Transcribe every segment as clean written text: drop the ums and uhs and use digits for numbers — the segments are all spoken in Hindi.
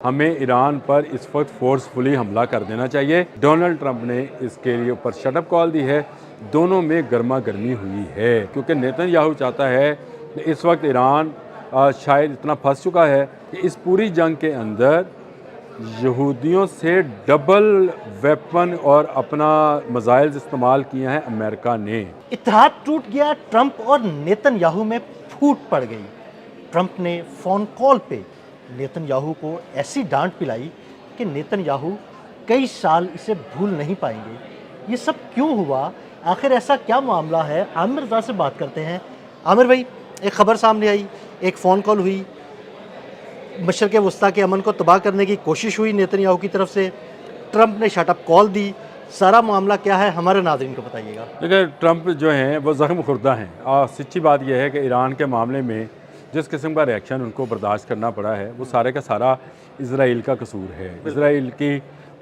हमें ईरान पर इस वक्त फोर्सफुली हमला कर देना चाहिए। डोनाल्ड ट्रंप ने इसके लिए ऊपर शटअप कॉल दी है। दोनों में गर्मा गर्मी हुई है क्योंकि नेतन्याहू चाहता है कि इस वक्त ईरान शायद इतना फंस चुका है कि इस पूरी जंग के अंदर यहूदियों से डबल वेपन और अपना मिसाइल्स इस्तेमाल किए हैं अमेरिका ने। इत्तेहाद टूट गया, ट्रंप और नेतन्याहू में फूट पड़ गई। ट्रंप ने फ़ोन कॉल पे नेतन्याहू को ऐसी डांट पिलाई कि नेतन्याहू कई साल इसे भूल नहीं पाएंगे। ये सब क्यों हुआ, आखिर ऐसा क्या मामला है, आमिर रज़ा से बात करते हैं। आमिर भाई, एक ख़बर सामने आई, एक फ़ोन कॉल हुई, मशरिक़ वस्ता के अमन को तबाह करने की कोशिश हुई नेतन्याहू की तरफ से, ट्रंप ने शटअप कॉल दी। सारा मामला क्या है, हमारे नाज़रीन को बताइएगा। देखिए, ट्रंप जो हैं वो ज़ख्म खुर्दा हैं और सच्ची बात यह है कि ईरान के मामले में जिस किस्म का रिएक्शन उनको बर्दाश्त करना पड़ा है वो सारे का सारा इसराइल का कसूर है। इसराइल की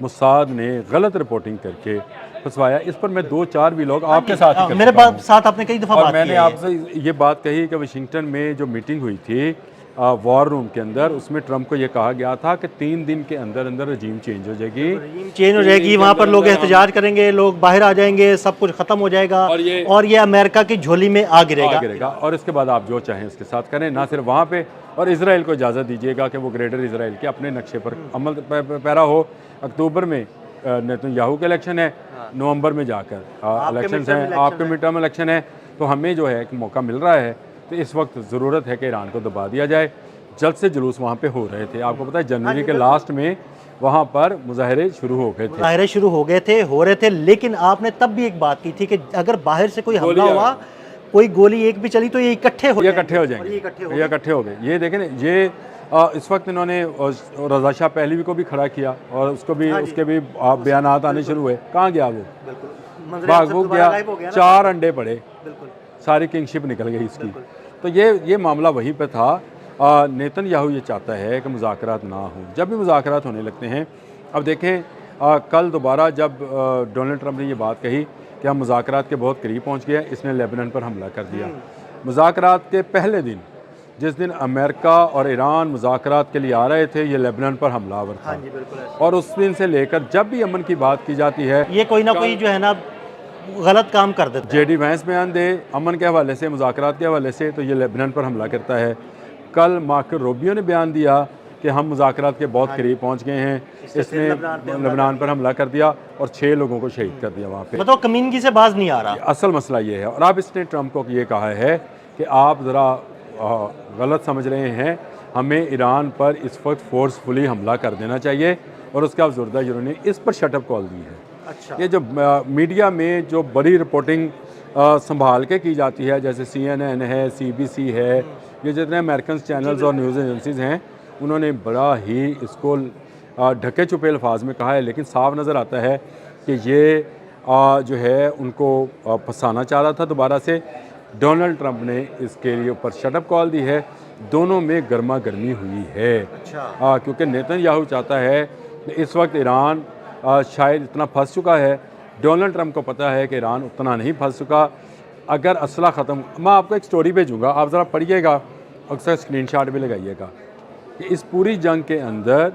मुसाद ने गलत रिपोर्टिंग करके फंसवाया। इस पर मैं 2-4 भी लोग आपके साथ मेरे साथ आपने कई दफ़ा बात की है। मैंने आपसे ये बात कही कि वाशिंगटन में जो मीटिंग हुई थी वॉर रूम के अंदर, उसमें ट्रंप को ये कहा गया था कि 3 दिन के अंदर अंदर रजीम चेंज हो जाएगी, वहाँ पर लोग एहतजाज करेंगे, लोग बाहर आ जाएंगे, सब कुछ ख़त्म हो जाएगा और ये अमेरिका की झोली में आ गिरेगा और इसके बाद आप जो चाहें उसके साथ करें, ना सिर्फ वहाँ पे, और इसराइल को इजाज़त दीजिएगा कि वो ग्रेटर इसराइल के अपने नक्शे पर अमल पैरा हो। अक्टूबर में नेतन्याहू के इलेक्शन है, नवंबर में जाकर इलेक्शन हैं, आपके मिड टर्म इलेक्शन है, तो हमें जो है एक मौका मिल रहा है। तो इस वक्त ज़रूरत है कि ईरान को दबा दिया जाए। जल्द से जुलूस वहाँ पे हो रहे थे, आपको पता है जनवरी के लास्ट में वहाँ पर मुजाहरे शुरू हो गए थे, लेकिन आपने तब भी एक बात की थी कि अगर बाहर से कोई हमला हुआ, कोई गोली एक भी चली तो ये इकट्ठे हो गए। ये देखें ना, ये इस वक्त इन्होंने रज़ा शाह पहलवी को भी खड़ा किया और उसको भी उसके भी बयान आने शुरू हुए। कहाँ गया वो? भाग वो गया, 4 अंडे पड़े, सारी किंगशिप निकल गई इसकी। तो ये मामला वहीं पे था। नेतन्याहू ये चाहता है कि मुज़ाकरात ना हो। जब भी मुज़ाकरात होने लगते हैं, अब देखें कल दोबारा जब डोनाल्ड ट्रंप ने ये बात कही कि हम मुज़ाकरात के बहुत करीब पहुंच गए, इसने लेबनान पर हमला कर दिया। मुज़ाकरात के पहले दिन, जिस दिन अमेरिका और ईरान मुज़ाकरात के लिए आ रहे थे, ये लेबनान पर हमलावर था। और उस दिन से लेकर जब भी अमन की बात की जाती है, ये कोई ना कोई जो है ना गलत काम कर देता है। जेडी वैंस बयान दे अमन के हवाले से, मुज़ाकरात के हवाले से, तो ये लेबनान पर हमला करता है। कल मार्को रूबियो ने बयान दिया कि हम मुज़ाकरात के बहुत करीब पहुंच गए हैं, इसने लेबनान पर हमला कर दिया और 6 लोगों को शहीद कर दिया वहाँ पे। मतलब कमीनगी से बाज नहीं आ रहा। असल मसला ये है। और अब इसने ट्रंप को ये कहा है कि आप ज़रा गलत समझ रहे हैं, हमें ईरान पर इस वक्त फोर्सफुली हमला कर देना चाहिए और उसके अफजरदा इन्होंने इस पर शटअप कॉल दी है। अच्छा। ये जो मीडिया में जो बड़ी रिपोर्टिंग संभाल के की जाती है, जैसे CNN है, CBC है, ये जितने अमेरिकन चैनल्स और न्यूज़ एजेंसीज़ हैं, उन्होंने बड़ा ही इसको ढके छुपे अल्फाज में कहा है, लेकिन साफ नज़र आता है कि ये जो है उनको फंसाना चाह रहा था दोबारा से। डोनाल्ड ट्रंप ने इसके लिए ऊपर शटअप कॉल दी है। दोनों में गर्मा गर्मी हुई है। अच्छा। क्योंकि नेतन्याहू चाहता है कि इस वक्त ईरान शायद इतना फंस चुका है। डोनाल्ड ट्रंप को पता है कि ईरान उतना नहीं फंस चुका। अगर असला ख़त्म, मैं आपको एक स्टोरी भेजूँगा, आप ज़रा पढ़िएगा, अक्सर स्क्रीनशॉट भी लगाइएगा, कि इस पूरी जंग के अंदर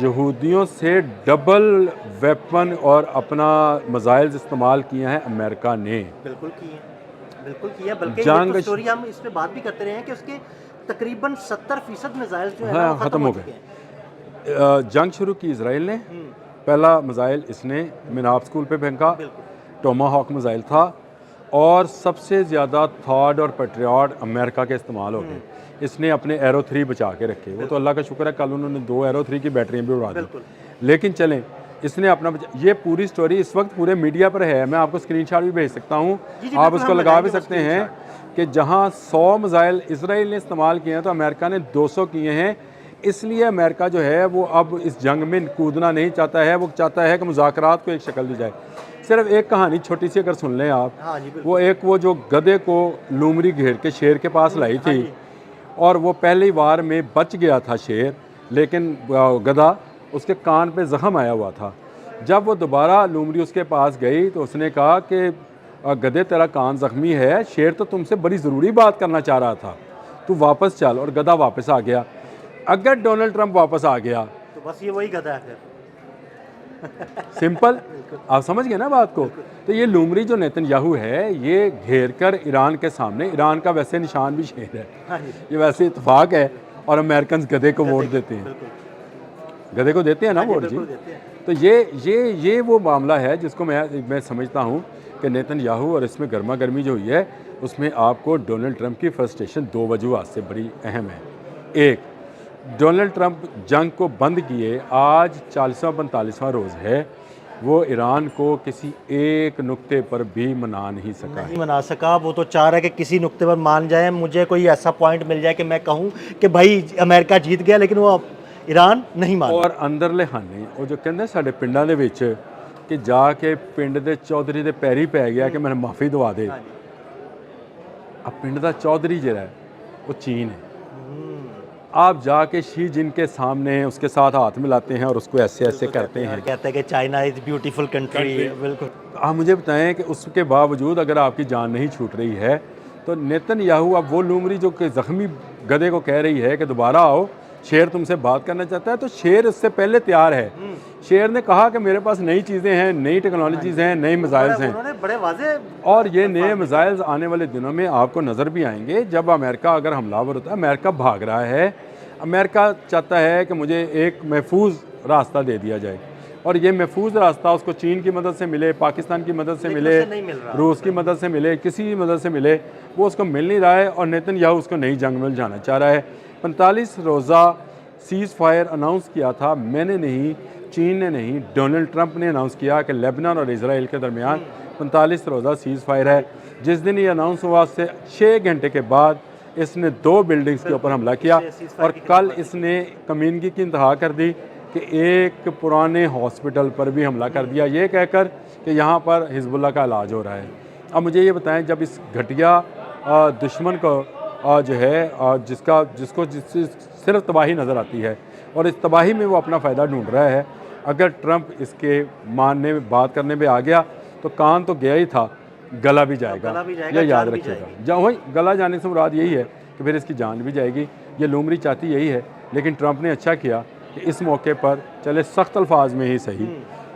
यहूदियों से डबल वेपन और अपना मिसाइल्स इस्तेमाल किए हैं अमेरिका ने। बिल्कुल किया। बल्कि ये तो स्टोरी हम इस पे बात भी करते रहे हैं कि उसके तकरीबन 70% मिसाइल जो है वो ख़त्म हो गए। जंग शुरू की इसराइल ने, पहला मिसाइल इसने मिनाब स्कूल पे फेंका, टोमाहॉक मिसाइल था, और सबसे ज़्यादा थॉड और पेट्रियट अमेरिका के इस्तेमाल हो गए। इसने अपने एरो 3 बचा के रखे, वो तो अल्लाह का शुक्र है, कल उन्होंने 2 एरो 3 की बैटरियाँ भी उड़ा दी। लेकिन चलें, इसने अपना ये पूरी स्टोरी इस वक्त पूरे मीडिया पर है। मैं आपको स्क्रीनशॉट भी भेज सकता हूँ, आप उसको लगा भी सकते हैं कि जहाँ 100 मिसाइल इसराइल ने इस्तेमाल किए हैं तो अमेरिका ने 200 किए हैं। इसलिए अमेरिका जो है वो अब इस जंग में कूदना नहीं चाहता है, वो चाहता है कि मुज़ाकरात को एक शक्ल दी जाए। सिर्फ एक कहानी छोटी सी अगर सुन लें आप, वो जो गधे को लूमड़ी घेर के शेर के पास लाई थी, और वो पहली बार में बच गया था शेर, लेकिन गधा उसके कान पे ज़ख़म आया हुआ था। जब वो दोबारा लूमड़ी उसके पास गई तो उसने कहा कि गधे तेरा कान ज़ख्मी है, शेर तो तुमसे बड़ी ज़रूरी बात करना चाह रहा था, तू वापस चल। और गधा वापस आ गया। अगर डोनाल्ड ट्रंप वापस आ गया, तो बस ये वही गधा है फिर। सिंपल, आप समझ गए ना बात को। तो ये लूमड़ी जो नेतन्याहू है, ये घेर कर ईरान के सामने, ईरान का वैसे निशान भी शेर है, हाँ जी, ये वैसे इत्तेफाक है, और अमेरिकन गधे को वोट देते हैं, बिल्कुल गधे को देते हैं ना हाँ जी, वोट जी। बिल्कुल देते हैं। तो ये वो मामला है जिसको मैं समझता हूँ कि नेतन्याहू, और इसमें गर्मा गर्मी जो हुई है उसमें आपको डोनाल्ड ट्रंप की फ्रस्ट्रेशन दो वजूहात से बड़ी अहम है। एक, डोनाल्ड ट्रंप जंग को बंद किए आज 40वां 45वां रोज़ है, वो ईरान को किसी एक नुक्ते पर भी मना नहीं सका है। नहीं मना सका। वो तो चाह रहा है कि किसी नुक्ते पर मान जाए, मुझे कोई ऐसा पॉइंट मिल जाए कि मैं कहूँ कि भाई अमेरिका जीत गया, लेकिन वो ईरान नहीं मान। और अंदरले खाने वो जो कहते साढ़े पिंडा दे विच कि जाके पिंड दे चौधरी दे पैरी पै गया कि मैंने माफ़ी दवा दे। हाँ जी। अब पिंड का चौधरी जो है वो चीन है। आप जाके शी जिन के सामने उसके साथ हाथ मिलाते हैं और उसको ऐसे ऐसे करते हैं। कहते हैं कि चाइना इज़ ब्यूटीफुल कंट्री। बिल्कुल। आप मुझे बताएं कि उसके बावजूद अगर आपकी जान नहीं छूट रही है, तो नेतन्याहू अब वो लूमड़ी जो कि ज़ख्मी गधे को कह रही है कि दोबारा आओ, शेर तुमसे बात करना चाहता है, तो शेर इससे पहले तैयार है। शेर ने कहा कि मेरे पास नई चीज़ें हैं, नई टेक्नोलॉजीज़ हैं, नए मिसाइल्स हैं, उन्होंने बड़े वाज़े। और ये नए मिसाइल्स आने वाले दिनों में आपको नज़र भी आएंगे। जब अमेरिका अगर हमलावर होता है, अमेरिका भाग रहा है, अमेरिका चाहता है कि मुझे एक महफूज रास्ता दे दिया जाए, और ये महफूज रास्ता उसको चीन की मदद से मिले, पाकिस्तान की मदद से मिले, नहीं मिल रहा। रूस की मदद से मिले, किसी की मदद से मिले, वो उसको मिल नहीं रहा है, और नेतन्याहू उसको नई जंग में उलझाना चाह रहा है। 45 रोज़ा सीज़ फायर अनाउंस किया था, मैंने नहीं, चीन ने नहीं, डोनाल्ड ट्रंप ने अनाउंस किया कि लेबनान और इसराइल के दरमियान 45 रोज़ा सीज़ फायर है। जिस दिन ये अनाउंस हुआ उससे 6 घंटे के बाद इसने 2 बिल्डिंग्स के ऊपर हमला किया, और कल इसने कमीनगी की इंतहा कर दी कि एक पुराने हॉस्पिटल पर भी हमला कर दिया, ये कहकर कि यहाँ पर हिजबुल्लाह का इलाज हो रहा है। अब मुझे ये बताएं, जब इस घटिया दुश्मन को जो है जिसको सिर्फ तबाही नज़र आती है, और इस तबाही में वो अपना फ़ायदा ढूंढ रहा है, अगर ट्रंप इसके मानने में, बात करने में आ गया तो कान तो गया ही था, गला भी जाएगा, ये याद रखिएगा। जहाँ वही गला जाने से मुराद यही है कि फिर इसकी जान भी जाएगी। ये लूमड़ी चाहती यही है, लेकिन ट्रंप ने अच्छा किया कि इस मौके पर चले सख्त अल्फाज में ही सही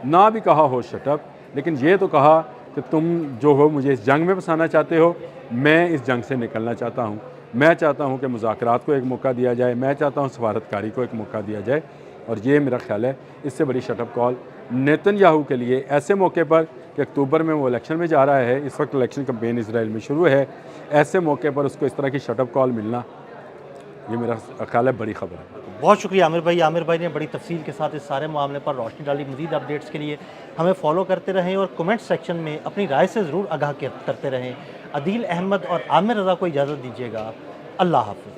ना भी कहा हो शटअप, लेकिन ये तो कहा कि तुम जो हो मुझे इस जंग में फंसाना चाहते हो, मैं इस जंग से निकलना चाहता हूँ, मैं चाहता हूँ कि मुज़ाकरात को एक मौका दिया जाए, मैं चाहता हूँ सफारतकारी को एक मौका दिया जाए, और ये मेरा ख्याल है इससे बड़ी शटअप कॉल नेतन्याहू के लिए ऐसे मौके पर कि अक्टूबर में वो इलेक्शन में जा रहा है, इस वक्त इलेक्शन कैंपेन इसराइल में शुरू है, ऐसे मौके पर उसको इस तरह की शटअप कॉल मिलना, ये मेरा ख्याल है बड़ी खबर है। बहुत शुक्रिया आमिर भाई। आमिर भाई ने बड़ी तफसील के साथ इस सारे मामले पर रोशनी डाली। मज़ीद अपडेट्स के लिए हमें फॉलो करते रहें और कमेंट सेक्शन में अपनी राय से ज़रूर आगाह करते रहें। अदील अहमद और आमिर रज़ा को इजाज़त दीजिएगा। अल्लाह हाफ़िज़।